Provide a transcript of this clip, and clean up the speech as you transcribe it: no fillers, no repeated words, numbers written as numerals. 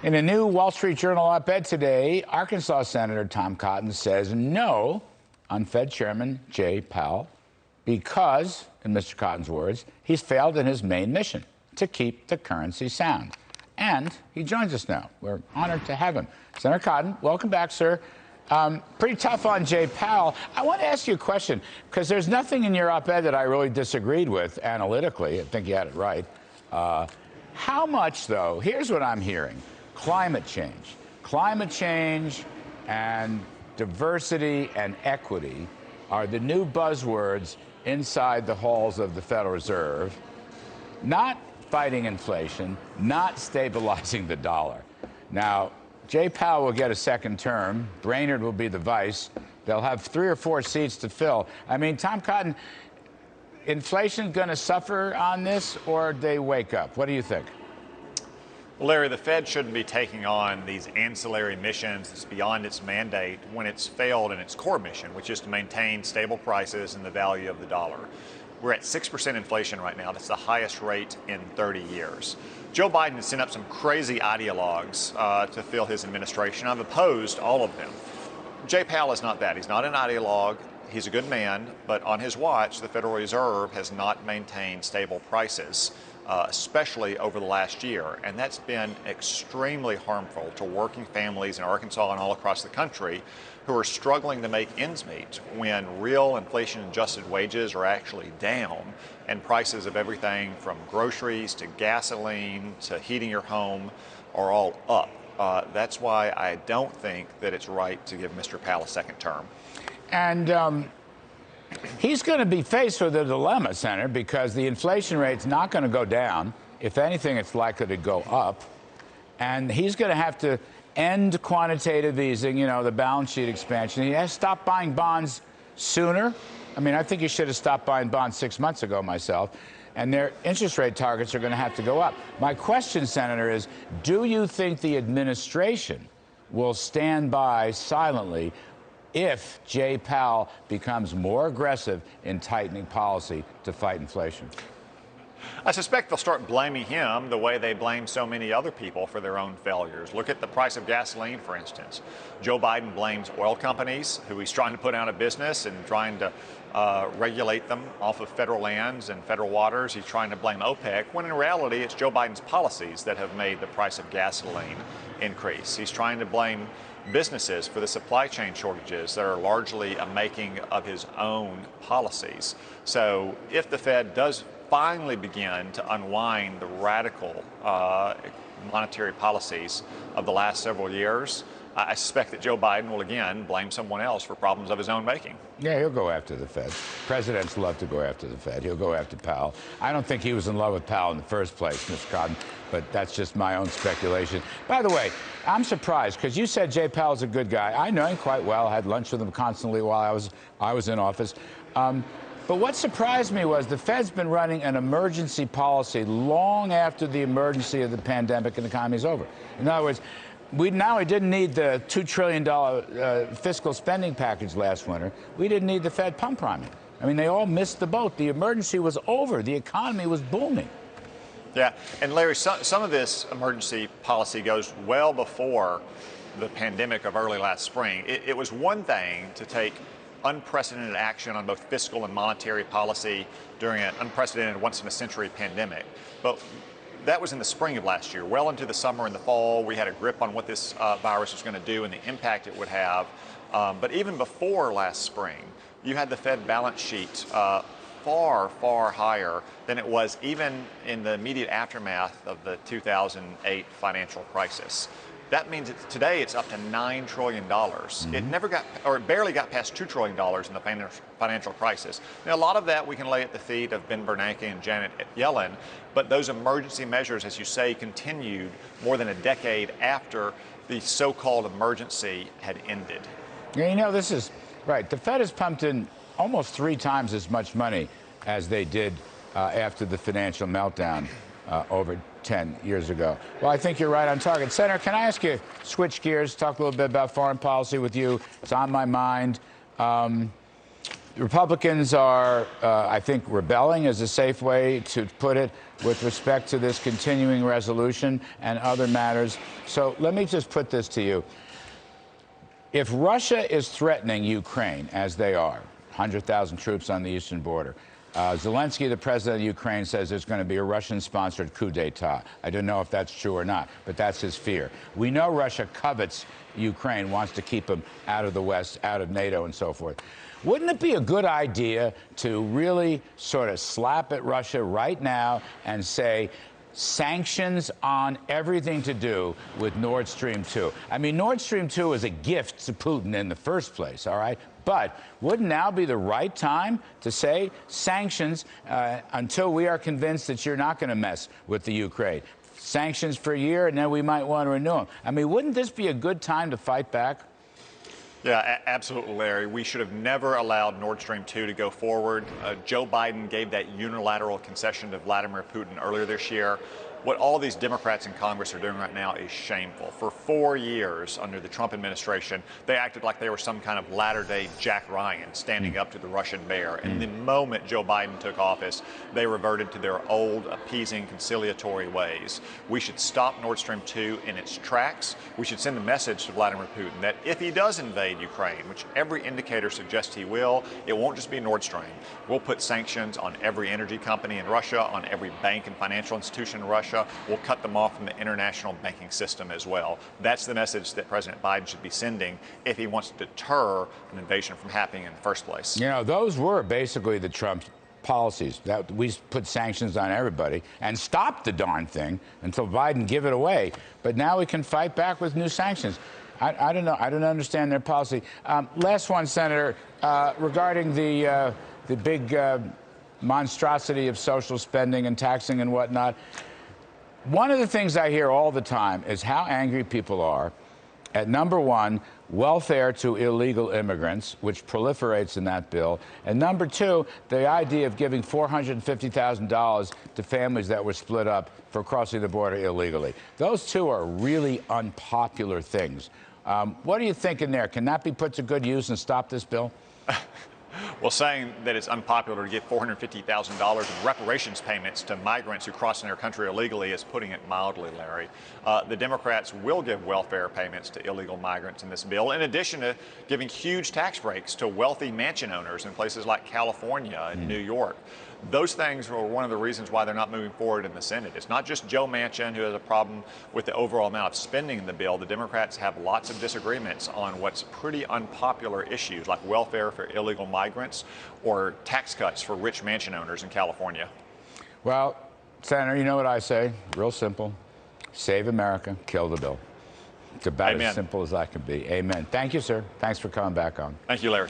In a new Wall Street Journal op-ed today, Arkansas Senator Tom Cotton says no on Fed Chairman Jay Powell because, in Mr. Cotton's words, he's failed in his main mission, to keep the currency sound. And he joins us now. We're honored to have him. Senator Cotton, welcome back, sir. Pretty tough on Jay Powell. I want to ask you a question, because there's nothing in your op-ed that I really disagreed with analytically. I think you had it right. How much, though? Here's what I'm hearing. Climate change and diversity and equity are the new buzzwords inside the halls of the Federal Reserve. Not fighting inflation, not stabilizing the dollar. Now, Jay Powell will get a second term. Brainerd will be the vice. They'll have 3 or 4 seats to fill. I mean, Tom Cotton, inflation going to suffer on this, or they wake up? What do you think? Well, Larry, the Fed shouldn't be taking on these ancillary missions that's beyond its mandate when it's failed in its core mission, which is to maintain stable prices and the value of the dollar. We're at 6% inflation right now. That's the highest rate in 30 years. Joe Biden has sent up some crazy ideologues to fill his administration. I've opposed all of them. Jay Powell is not that. He's not an ideologue. He's a good man, but on his watch, the Federal Reserve has not maintained stable prices, especially over the last year. And that's been extremely harmful to working families in Arkansas and all across the country who are struggling to make ends meet when real inflation-adjusted wages are actually down and prices of everything from groceries to gasoline to heating your home are all up. That's why I don't think that it's right to give Mr. Powell a second term. And he's going to be faced with a dilemma, Senator, because the inflation rate's not going to go down. If anything, it's likely to go up. And he's going to have to end quantitative easing, you know, the balance sheet expansion. He has to stop buying bonds sooner. I mean, I think he should have stopped buying bonds 6 months ago myself. And their interest rate targets are going to have to go up. My question, Senator, is do you think the administration will stand by silently if Jay Powell becomes more aggressive in tightening policy to fight inflation? I suspect they'll start blaming him the way they blame so many other people for their own failures. Look at the price of gasoline, for instance. Joe Biden blames oil companies, who he's trying to put out of business and trying to regulate them off of federal lands and federal waters. He's trying to blame OPEC, when in reality it's Joe Biden's policies that have made the price of gasoline increase. He's trying to blame businesses for the supply chain shortages that are largely a making of his own policies. So if the Fed does finally begin to unwind the radical monetary policies of the last several years, I suspect that Joe Biden will again blame someone else for problems of his own making. Yeah, he'll go after the Fed. Presidents love to go after the Fed. He'll go after Powell. I don't think he was in love with Powell in the first place, Mr. Cotton, but that's just my own speculation. By the way, I'm surprised because you said Jay Powell's a good guy. I know him quite well. I had lunch with him constantly while I was in office. But what surprised me was the Fed's been running an emergency policy long after the emergency of the pandemic and the economy is over. In other words, we didn't need the $2 trillion fiscal spending package last winter. We didn't need the Fed pump priming. I mean, they all missed the boat. The emergency was over. The economy was booming. Yeah, and Larry, some of this emergency policy goes well before the pandemic of early last spring. It was one thing to take unprecedented action on both fiscal and monetary policy during an unprecedented once-in-a-century pandemic. But that was in the spring of last year. Well into the summer and the fall, we had a grip on what this virus was going to do and the impact it would have. But even before last spring, you had the Fed balance sheet far, far higher than it was even in the immediate aftermath of the 2008 financial crisis. That means that today it's up to $9 trillion. It never got, or it barely got past $2 trillion in the financial crisis. Now, a lot of that we can lay at the feet of Ben Bernanke and Janet Yellen, but those emergency measures, as you say, continued more than a decade after the so-called emergency had ended. Yeah, you know, this is right. The Fed has pumped in almost 3 times as much money as they did after the financial meltdown over 10 years ago. Well, I think you're right on target. Senator, can I ask you, switch gears, talk a little bit about foreign policy with you? It's on my mind. Republicans are, I think, rebelling is a safe way to put it with respect to this continuing resolution and other matters. So let me just put this to you. If Russia is threatening Ukraine, as they are, 100,000 troops on the eastern border, Zelensky, the president of Ukraine, says there's going to be a Russian-sponsored coup d'etat. I don't know if that's true or not, but that's his fear. We know Russia covets Ukraine, wants to keep them out of the West, out of NATO and so forth. Wouldn't it be a good idea to really sort of slap at Russia right now and say, sanctions on everything to do with Nord Stream 2. I mean, Nord Stream 2 is a gift to Putin in the first place, all right? But wouldn't now be the right time to say sanctions until we are convinced that you're not going to mess with the Ukraine? Sanctions for a year, and then we might want to renew them. I mean, wouldn't this be a good time to fight back? Yeah, absolutely, Larry. We should have never allowed Nord Stream 2 to go forward. Joe Biden gave that unilateral concession to Vladimir Putin earlier this year. What all these Democrats in Congress are doing right now is shameful. For 4 years under the Trump administration, they acted like they were some kind of latter-day Jack Ryan standing up to the Russian bear. And the moment Joe Biden took office, they reverted to their old appeasing, conciliatory ways. We should stop Nord Stream 2 in its tracks. We should send a message to Vladimir Putin that if he does invade Ukraine, which every indicator suggests he will, it won't just be Nord Stream. We'll put sanctions on every energy company in Russia, on every bank and financial institution in Russia. We'll cut them off from the international banking system as well. That's the message that President Biden should be sending if he wants to deter an invasion from happening in the first place. You know, those were basically the Trump policies, that we put sanctions on everybody and stop the darn thing until Biden give it away. But now we can fight back with new sanctions. I don't know. I don't understand their policy. Last one, Senator, regarding the big monstrosity of social spending and taxing and whatnot. One of the things I hear all the time is how angry people are at, number one, welfare to illegal immigrants, which proliferates in that bill, and number two, the idea of giving $450,000 to families that were split up for crossing the border illegally. Those two are really unpopular things. What are you thinking there? Can that be put to good use and stop this bill? Well, saying that it's unpopular to give $450,000 in reparations payments to migrants who cross in their country illegally is putting it mildly, Larry. The Democrats will give welfare payments to illegal migrants in this bill, in addition to giving huge tax breaks to wealthy mansion owners in places like California and New York. Those things are one of the reasons why they're not moving forward in the Senate. It's not just Joe Manchin who has a problem with the overall amount of spending in the bill. The Democrats have lots of disagreements on what's pretty unpopular issues like welfare for illegal migrants or tax cuts for rich mansion owners in California. Well, Senator, you know what I say? Real simple. Save America, kill the bill. It's about Amen. as simple as that can be. Amen. Thank you, sir. Thanks for coming back on. Thank you, Larry.